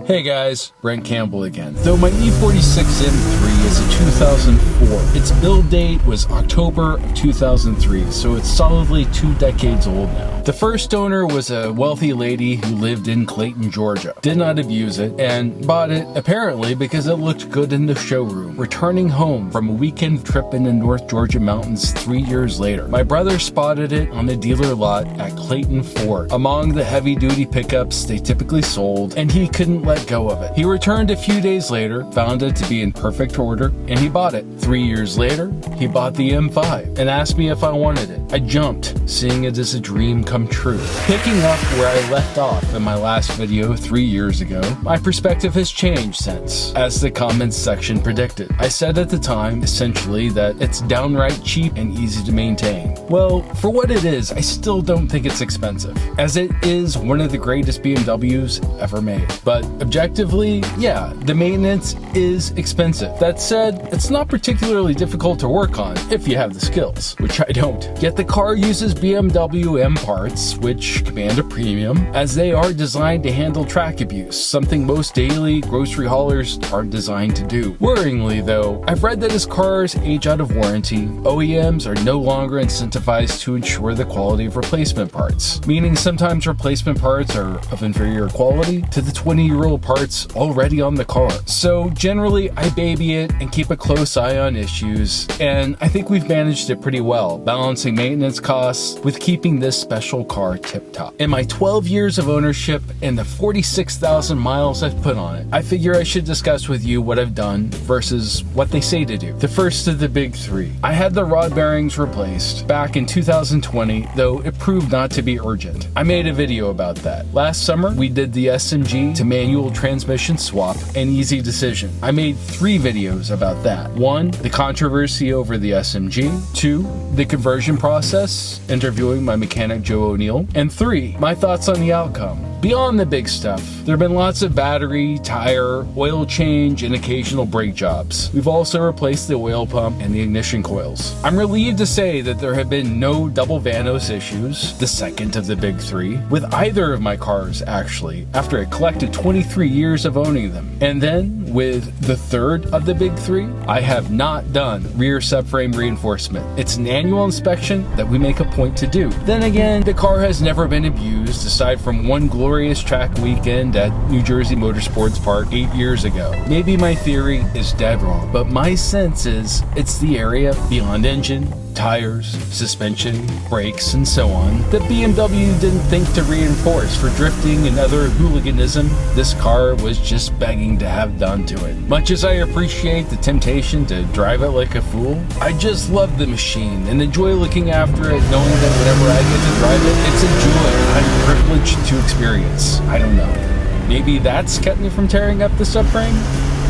Hey guys, Brent Campbell again. Though my E46 M3 is a 2004, its build date was October of 2003, so it's solidly 2 decades old now. The first owner was a wealthy lady who lived in Clayton, Georgia, did not abuse it, and bought it apparently because it looked good in the showroom. Returning home from a weekend trip in the North Georgia mountains 3 years later, my brother spotted it on the dealer lot at Clayton Ford, among the heavy-duty pickups they typically sold, and he couldn't let go of it. He returned a few days later, found it to be in perfect order, and he bought it. 3 years later, he bought the M5 and asked me if I wanted it. I jumped, seeing it as a dream come true. Picking up where I left off in my last video 3 years ago, my perspective has changed since, as the comments section predicted. I said at the time, essentially, that it's downright cheap and easy to maintain. Well, for what it is, I still don't think it's expensive, as it is one of the greatest BMWs ever made. But objectively, yeah, the maintenance is expensive. That said, it's not particularly difficult to work on if you have the skills, which I don't. Yet the car uses BMW M parts, which command a premium, as they are designed to handle track abuse, something most daily grocery haulers aren't designed to do. Worryingly though, I've read that as cars age out of warranty, OEMs are no longer incentivized to ensure the quality of replacement parts, meaning sometimes replacement parts are of inferior quality to the 20-year-old parts already on the car. So generally, I baby it and keep a close eye on issues, and I think we've managed it pretty well, balancing maintenance costs with keeping this special car tip-top. In my 12 years of ownership and the 46,000 miles I've put on it, I figure I should discuss with you what I've done versus what they say to do. The first of the big three. I had the rod bearings replaced back in 2020, though it proved not to be urgent. I made a video about that. Last summer, we did the SMG to manual transmission swap, an easy decision. I made 3 videos about that. 1, the controversy over the SMG. 2, the conversion process, interviewing my mechanic Joe O'Neill. And 3, my thoughts on the outcome. Beyond the big stuff, there have been lots of battery, tire, oil change, and occasional brake jobs. We've also replaced the oil pump and the ignition coils. I'm relieved to say that there have been no double VANOS issues, the second of the big 3, with either of my cars actually, after a collected 23 years of owning them. And then, with the third of the big 3, I have not done rear subframe reinforcement. It's an annual inspection that we make a point to do. Then again, the car has never been abused, aside from one glorious track weekend at New Jersey Motorsports Park 8 years ago. Maybe my theory is dead wrong, but my sense is it's the area beyond engine, tires, suspension, brakes, and so on that BMW didn't think to reinforce for drifting and other hooliganism this car was just begging to have done to it. Much as I appreciate the temptation to drive it like a fool, I just love the machine and enjoy looking after it, knowing that whenever I get to drive it, it's a joy I'm privileged to experience. I don't know. Maybe that's kept me from tearing up the subframe?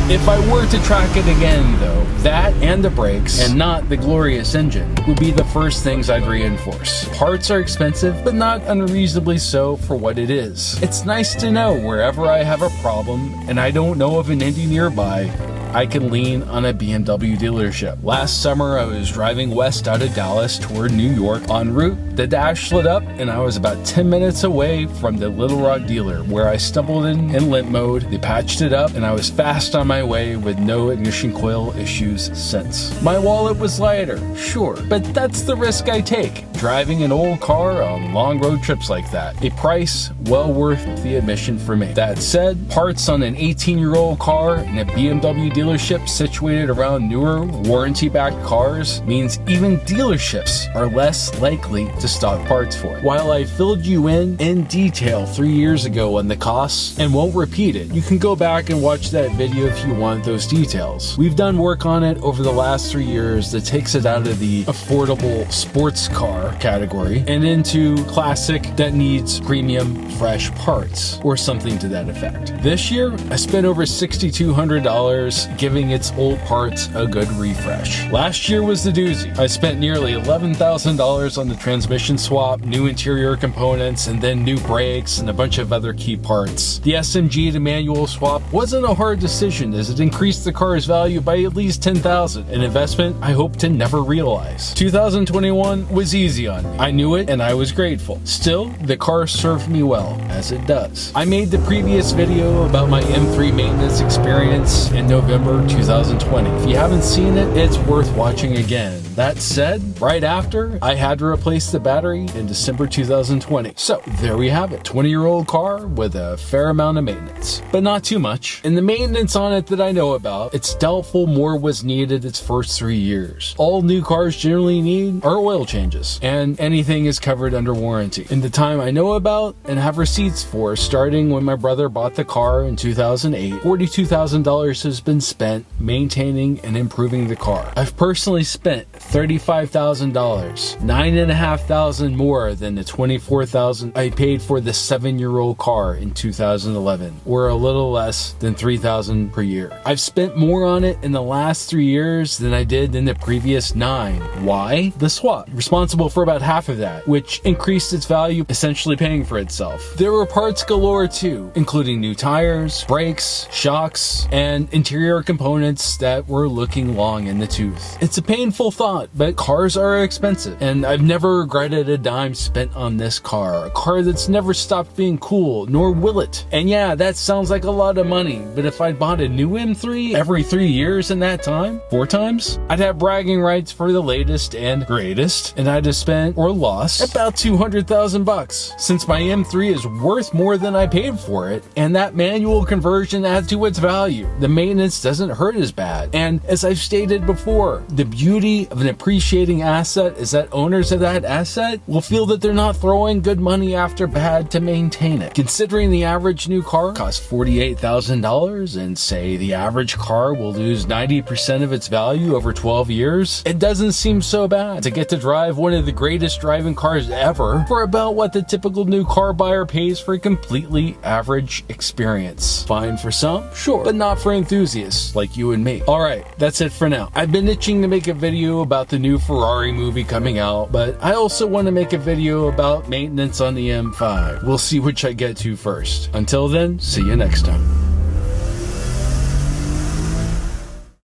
If I were to track it again though, that and the brakes, and not the glorious engine, would be the first things I'd reinforce. Parts are expensive, but not unreasonably so for what it is. It's nice to know wherever I have a problem and I don't know of an Indy nearby, I can lean on a BMW dealership. Last summer, I was driving west out of Dallas toward New York. En route, the dash lit up and I was about 10 minutes away from the Little Rock dealer, where I stumbled in limp mode. They patched it up and I was fast on my way with no ignition coil issues since. My wallet was lighter, sure, but that's the risk I take, driving an old car on long road trips like that. A price well worth the admission for me. That said, parts on an 18-year-old car in a BMW dealership situated around newer, warranty-backed cars means even dealerships are less likely to stock parts for it. While I filled you in detail 3 years ago on the costs and won't repeat it, you can go back and watch that video if you want those details. We've done work on it over the last 3 years that takes it out of the affordable sports car category and into classic that needs premium, fresh parts, or something to that effect. This year, I spent over $6,200 years, giving its old parts a good refresh. Last year was the doozy. I spent nearly $11,000 on the transmission swap, new interior components, and then new brakes and a bunch of other key parts. The SMG to manual swap wasn't a hard decision as it increased the car's value by at least $10,000, an investment I hope to never realize. 2021 was easy on me. I knew it and I was grateful. Still, the car served me well, as it does. I made the previous video about my M3 maintenance experience in November 2020. If you haven't seen it, it's worth watching again. That said, right after, I had to replace the battery in December 2020. So there we have it, 20-year-old car with a fair amount of maintenance, but not too much. And the maintenance on it that I know about, it's doubtful more was needed its first 3 years. All new cars generally need are oil changes, and anything is covered under warranty. In the time I know about and have receipts for, starting when my brother bought the car in 2008, $42,000 has been spent maintaining and improving the car. I've personally spent $35,000, $9,500 more than the $24,000 I paid for the 7-year-old car in 2011, or a little less than $3,000 per year. I've spent more on it in the last 3 years than I did in the previous 9. Why? The swap, responsible for about half of that, which increased its value, essentially paying for itself. There were parts galore too, including new tires, brakes, shocks, and interior components that were looking long in the tooth. It's a painful thought, but cars are expensive, and I've never regretted a dime spent on this car, a car that's never stopped being cool, nor will it. And yeah, that sounds like a lot of money, but if I'd bought a new M3 every 3 years in that time, 4 times, I'd have bragging rights for the latest and greatest, and I'd have spent or lost about $200,000. Since my M3 is worth more than I paid for it, and that manual conversion adds to its value, the maintenance doesn't hurt as bad. And as I've stated before, the beauty of an appreciating asset is that owners of that asset will feel that they're not throwing good money after bad to maintain it. Considering the average new car costs $48,000 and say the average car will lose 90% of its value over 12 years, it doesn't seem so bad to get to drive one of the greatest driving cars ever for about what the typical new car buyer pays for a completely average experience. Fine for some, sure, but not for enthusiasts like you and me. Alright, that's it for now. I've been itching to make a video about the new Ferrari movie coming out, but I also want to make a video about maintenance on the M5. We'll see which I get to first. Until then, see you next time.